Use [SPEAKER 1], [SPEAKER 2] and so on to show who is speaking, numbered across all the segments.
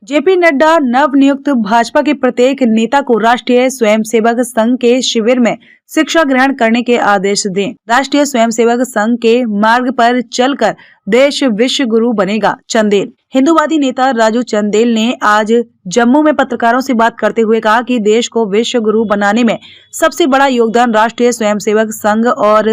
[SPEAKER 1] JP Nadda नवनियुक्त भाजपा के प्रत्येक नेता को राष्ट्रीय स्वयंसेवक संघ के शिविर में शिक्षा ग्रहण करने के आदेश दें। राष्ट्रीय स्वयंसेवक संघ के मार्ग पर चलकर देश विश्व गुरु बनेगा, चंदेल। हिंदूवादी नेता राजू चंदेल ने आज जम्मू में पत्रकारों से बात करते हुए कहा कि देश को विश्व गुरु बनाने में सबसे बड़ा योगदान राष्ट्रीय स्वयंसेवक संघ और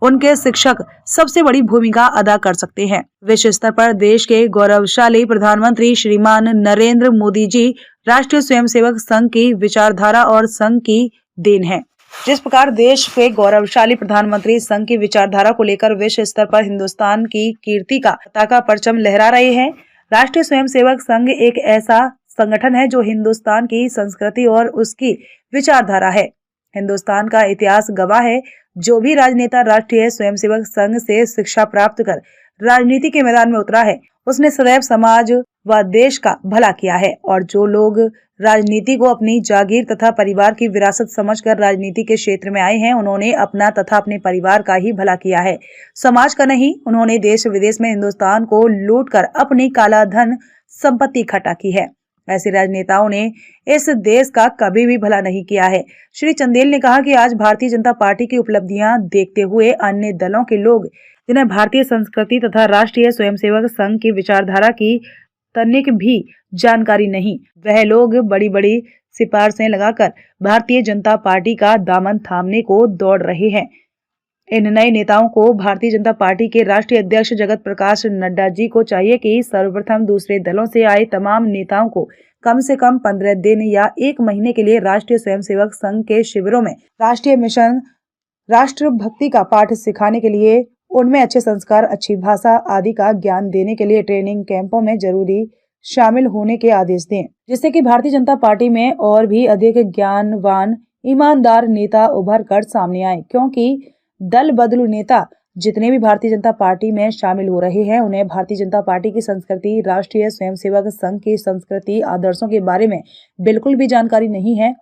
[SPEAKER 1] उनके शिक्षक सबसे बड़ी भूमिका अदा कर सकते हैं। विश्व स्तर पर देश के गौरवशाली प्रधानमंत्री श्रीमान नरेंद्र मोदी जी राष्ट्रीय स्वयंसेवक संघ की विचारधारा और संघ की देन है। जिस प्रकार देश के गौरवशाली प्रधानमंत्री संघ की विचारधारा को लेकर विश्व स्तर पर हिंदुस्तान की कीर्ति का पताका परचम लहरा रहे हैं, राष्ट्रीय स्वयंसेवक संघ एक ऐसा संगठन है जो हिंदुस्तान की संस्कृति और उसकी विचारधारा है। हिंदुस्तान का इतिहास गवाह है, जो भी राजनेता राष्ट्रीय स्वयंसेवक संघ से शिक्षा प्राप्त कर राजनीति के मैदान में उतरा है, उसने सदैव समाज व देश का भला किया है। और जो लोग राजनीति को अपनी जागीर तथा परिवार की विरासत समझकर राजनीति के क्षेत्र में आए हैं, उन्होंने अपना तथा अपने परिवार का ही भला किया है, समाज का नहीं। उन्होंने देश विदेश में हिंदुस्तान को लूटकर अपनी काला धन संपत्ति इकट्ठा की है। ऐसे राजनेताओं ने इस देश का कभी भी भला नहीं किया है। श्री चंदेल ने कहा कि आज भारतीय जनता पार्टी की उपलब्धियां देखते हुए अन्य दलों के लोग, जिन्हें भारतीय संस्कृति तथा राष्ट्रीय स्वयंसेवक संघ की विचारधारा की तनिक भी जानकारी नहीं, वह लोग बड़ी बड़ी सिफारिशें लगाकर भारतीय जनता पार्टी का दामन थामने को दौड़ रहे हैं। इन नए नेताओं को भारतीय जनता पार्टी के राष्ट्रीय अध्यक्ष जगत प्रकाश नड्डा जी को चाहिए कि सर्वप्रथम दूसरे दलों से आए तमाम नेताओं को कम से कम 15 दिन या 1 महीने के लिए राष्ट्रीय स्वयंसेवक संघ के शिविरों में राष्ट्रीय मिशन, राष्ट्रभक्ति का पाठ सिखाने के लिए, उनमें अच्छे संस्कार, अच्छी भाषा आदि का ज्ञान देने के लिए ट्रेनिंग कैंपों में जरूरी शामिल होने के आदेश दें, जिससे कि भारतीय जनता पार्टी में और भी अधिक ज्ञानवान, ईमानदार नेता उभर कर सामने आए। क्योंकि दल बदलू नेता जितने भी भारतीय जनता पार्टी में शामिल हो रहे हैं, उन्हें भारतीय जनता पार्टी की संस्कृति, राष्ट्रीय स्वयंसेवक संघ की संस्कृति, आदर्शों के बारे में बिल्कुल भी जानकारी नहीं है।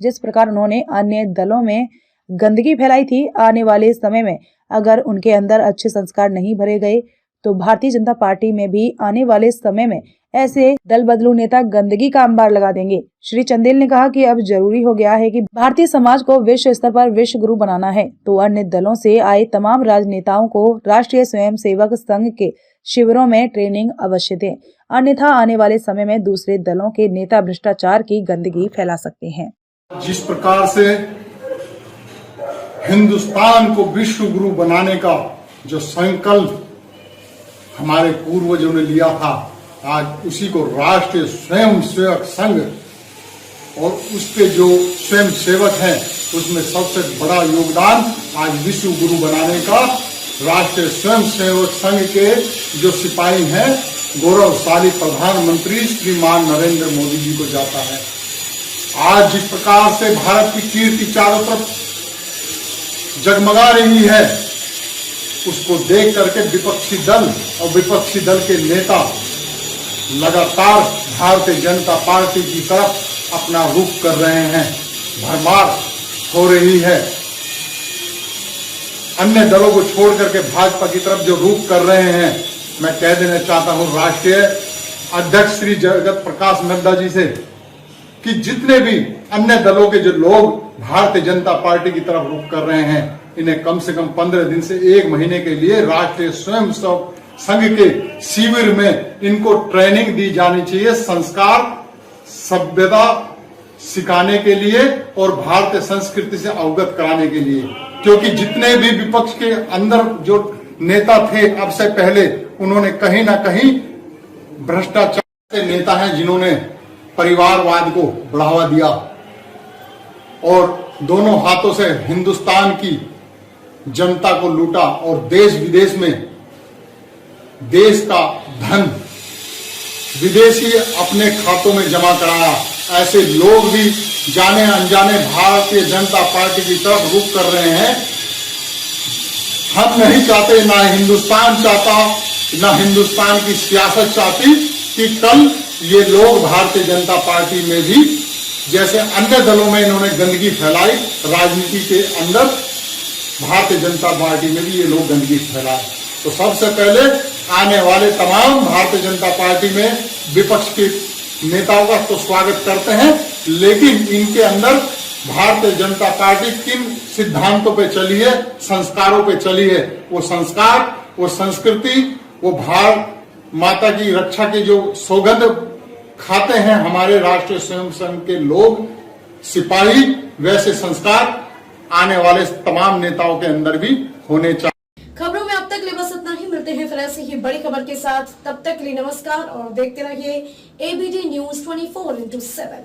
[SPEAKER 1] जिस प्रकार उन्होंने अन्य दलों में गंदगी फैलाई थी, आने वाले समय में अगर उनके अंदर अच्छे संस्कार नहीं भरे गए तो भारतीय जनता पार्टी में भी आने वाले समय में ऐसे दल बदलू नेता गंदगी का अंबार लगा देंगे। श्री चंदेल ने कहा कि अब जरूरी हो गया है कि भारतीय समाज को विश्व स्तर पर विश्व गुरु बनाना है, तो अन्य दलों से आए तमाम राजनेताओं को राष्ट्रीय स्वयंसेवक संघ के शिविरों में ट्रेनिंग अवश्य दें, अन्यथा आने वाले समय में दूसरे दलों के नेता भ्रष्टाचार की गंदगी फैला सकते हैं।
[SPEAKER 2] जिस प्रकार से हिंदुस्तान को विश्व गुरु बनाने का जो संकल्प हमारे पूर्वजों ने लिया था, आज उसी को राष्ट्रीय स्वयंसेवक संघ और उसके जो स्वयं सेवक हैं, उसमें सबसे बड़ा योगदान आज विश्व गुरु बनाने का राष्ट्रीय स्वयंसेवक संघ के जो सिपाही हैं, गौरवशाली प्रधानमंत्री श्रीमान नरेंद्र मोदी जी को जाता है। आज जिस प्रकार से भारत की कीर्ति चारों तरफ जगमगा रही है, उसको देख करके विपक्षी दल और विपक्षी दल के नेता लगातार भारतीय जनता पार्टी की तरफ अपना रुख कर रहे हैं, भरमार हो रही है। अन्य दलों को छोड़ करके भाजपा की तरफ जो रुख कर रहे हैं, मैं कह देना चाहता हूं राष्ट्रीय अध्यक्ष श्री जगत प्रकाश नड्डा जी से कि जितने भी अन्य दलों के जो लोग भारतीय जनता पार्टी की तरफ रुख कर रहे हैं, इन्हें कम से कम 15 दिन से 1 महीने के लिए राष्ट्रीय स्वयंसेवक संघ के शिविर में इनको ट्रेनिंग दी जानी चाहिए, संस्कार, सभ्यता सिखाने के लिए और भारतीय संस्कृति से अवगत कराने के लिए। क्योंकि जितने भी विपक्ष के अंदर जो नेता थे अब से पहले, उन्होंने कहीं ना कहीं भ्रष्टाचार के नेता हैं जिन्होंने परिवारवाद को बढ़ावा दिया और दोनों हाथों से हिंदुस्तान की जनता को लूटा और देश विदेश में देश का धन विदेशी अपने खातों में जमा कराया। ऐसे लोग भी जाने अनजाने भारतीय जनता पार्टी की तरफ रुख कर रहे हैं। हम नहीं चाहते, ना हिंदुस्तान चाहता, ना हिंदुस्तान की सियासत चाहती कि कल ये लोग भारतीय जनता पार्टी में भी, जैसे अन्य दलों में इन्होंने गंदगी फैलाई, राजनीति के अंदर भारतीय जनता पार्टी में भी ये लोग गंदगी फैलाए। तो सबसे पहले आने वाले तमाम भारतीय जनता पार्टी में विपक्ष के नेताओं का तो स्वागत करते हैं, लेकिन इनके अंदर भारतीय जनता पार्टी किन सिद्धांतों पे चली है, संस्कारों पे चली है, वो संस्कार, वो संस्कृति, वो भारत माता की रक्षा की जो सौगंध खाते हैं हमारे राष्ट्रीय स्वयं संघ के लोग, सिपाही, वैसे संस्कार आने वाले तमाम नेताओं के अंदर भी होने चाहिए।
[SPEAKER 3] खबरों में अब तक ले बस इतना ही। मिलते हैं फिर ऐसी ही बड़ी खबर के साथ, तब तक के लिए नमस्कार और देखते रहिए ABD News 24/7।